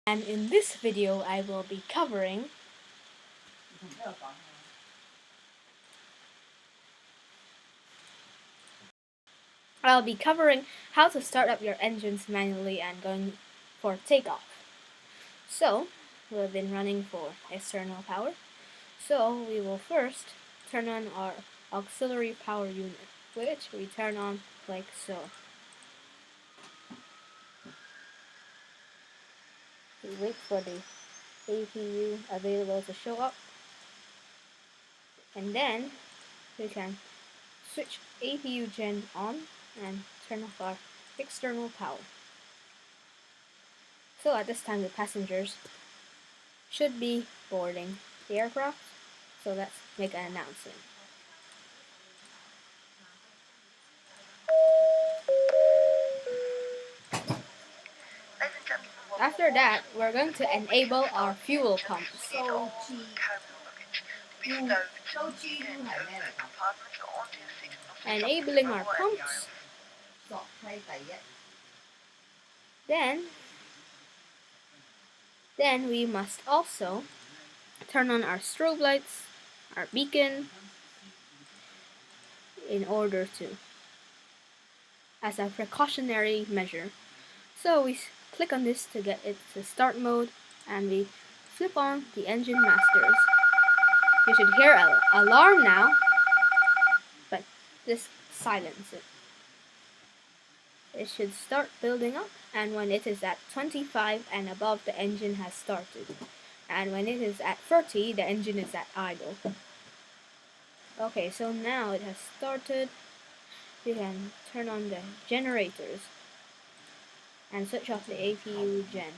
And in this video I will be covering how to start up your engines manually and going for takeoff. So we've been running for external power. So we will first turn on our auxiliary power unit, which we turn on like so. We wait for the APU available to show up, and then we can switch APU gen on and turn off our external power. So at this time the passengers should be boarding the aircraft, so let's make an announcement. After that, we're going to enable our fuel pumps. Enabling our pumps. Then we must also turn on our strobe lights, our beacon, in order to, as a precautionary measure. So we click on this to get it to start mode, and we flip on the engine masters. You should hear an alarm now, but just silence it. It should start building up, and when it is at 25 and above, the engine has started. And when it is at 30, the engine is at idle. Okay, so now it has started. You can turn on the generators and switch off the APU gen.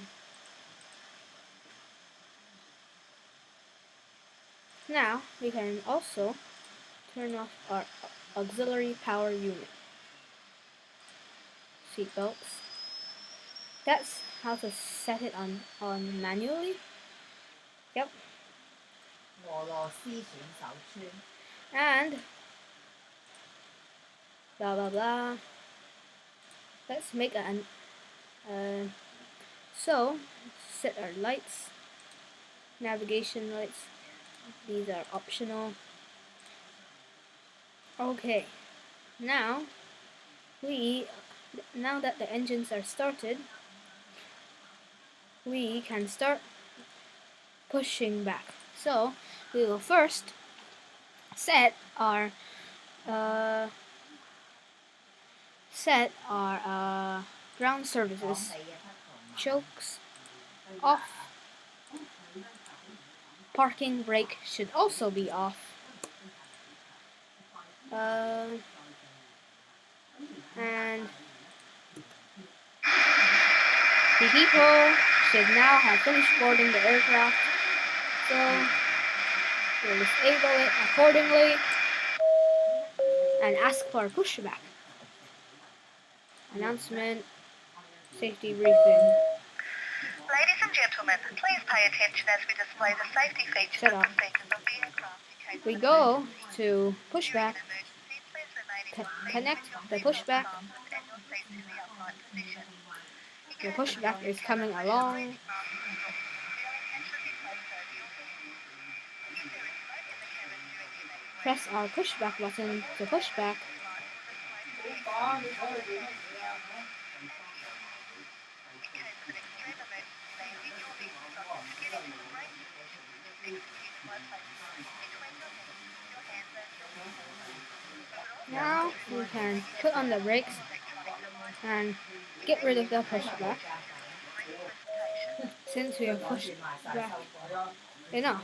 Now we can also turn off our auxiliary power unit. Seatbelts. That's how to set it on manually. Yep. And blah blah blah. Let's make so set our lights, navigation lights. These are optional. Okay, now that the engines are started, we can start pushing back. So we will first set our ground services chokes off. Parking brake should also be off. And the people should now have finished boarding the aircraft, so we'll disable it accordingly and ask for pushback. Announcement, safety briefing. Ladies and gentlemen, please pay attention as we display the safety features and procedures of the aircraft. We go to pushback, connect the pushback. The pushback is coming along. Press our pushback button to push back. Now we can put on the brakes and get rid of the pushback, since we have pushed back enough.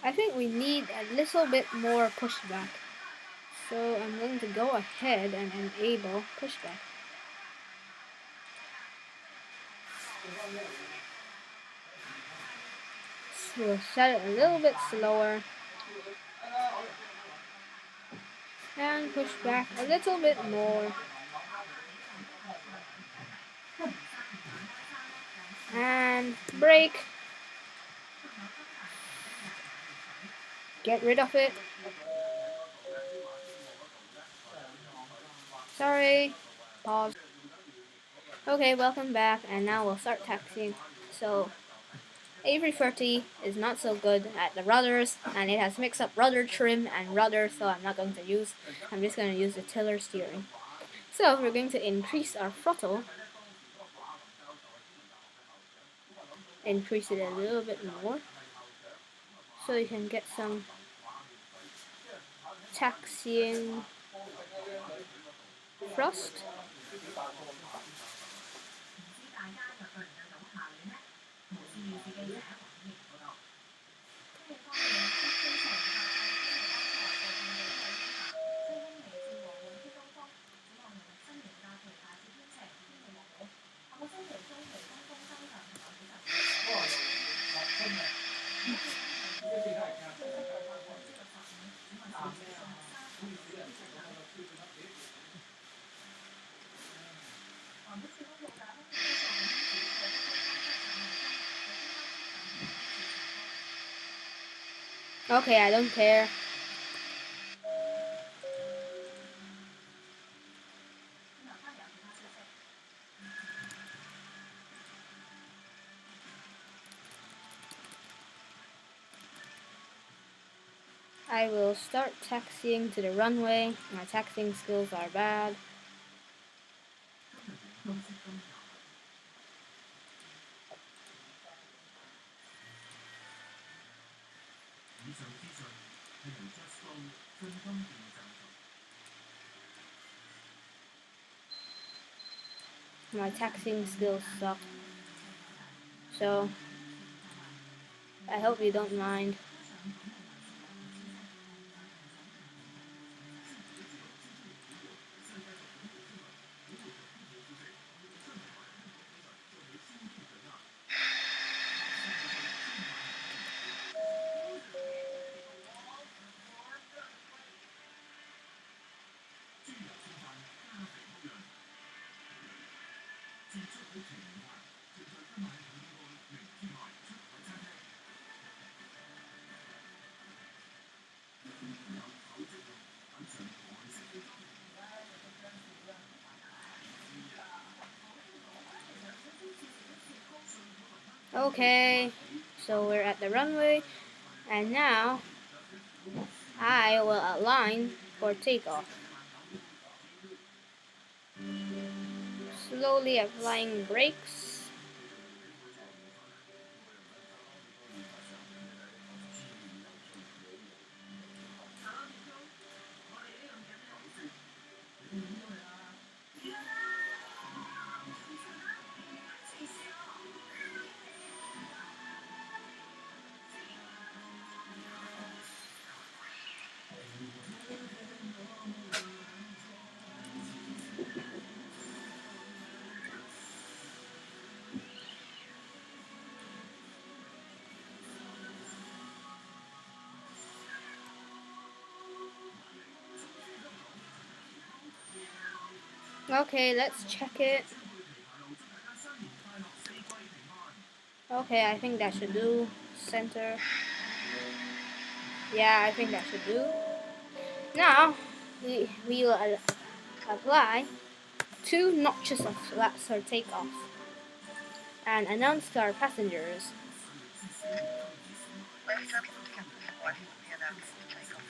I think we need a little bit more pushback, so I'm going to go ahead and enable pushback. So we'll set it a little bit slower and push back a little bit more. And brake. Get rid of it. Sorry. Pause. Okay, welcome back, and now we'll start taxiing. So, A330 is not so good at the rudders, and it has mixed up rudder trim and rudder, so I'm just going to use the tiller steering. So, we're going to increase our throttle, increase it a little bit more, so you can get some taxiing thrust. Okay, I don't care. I will start taxiing to the runway. My taxiing skills are bad. My taxiing skills suck. So, I hope you don't mind. Okay, so we're at the runway, and now I will align for takeoff. Slowly applying brakes. Okay, let's check it. Okay, I think that should do. Center. Yeah, I think that should do. Now, we will apply 2 notches of flaps for takeoff and announce to our passengers. Ladies and gentlemen, to get this flight will be announced to take off.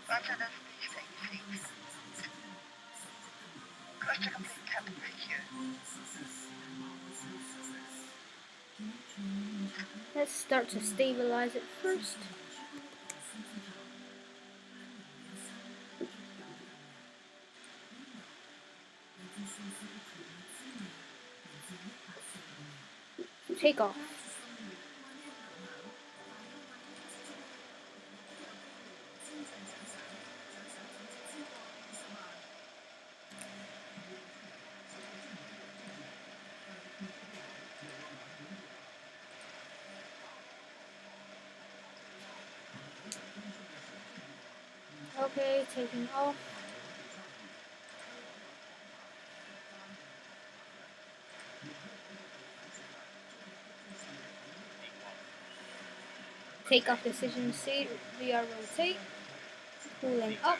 Roger, that's the stay seat. Question complete, cabin secure. Let's start to stabilize it first. Take off. Okay, taking off. Takeoff decision state, VR rotate, cooling up.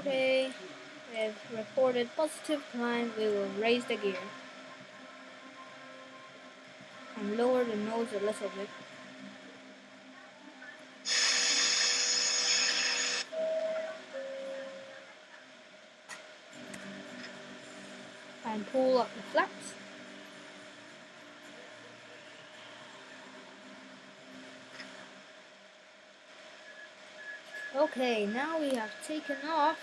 Okay, with recorded positive climb, we will raise the gear and lower the nose a little bit. And pull up the flaps. Okay, now we have taken off.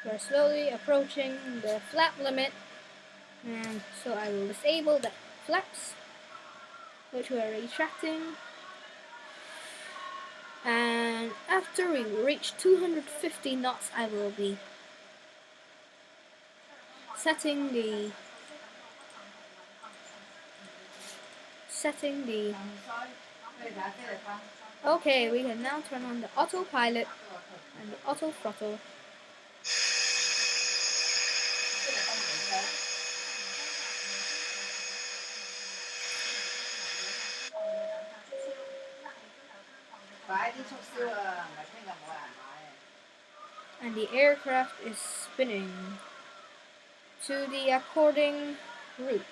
We're slowly approaching the flap limit, and so I will disable the flaps, which we are retracting. And after we reach 250 knots, I will be setting the Okay, we can now turn on the autopilot and the auto throttle. And the aircraft is spinning to the according route.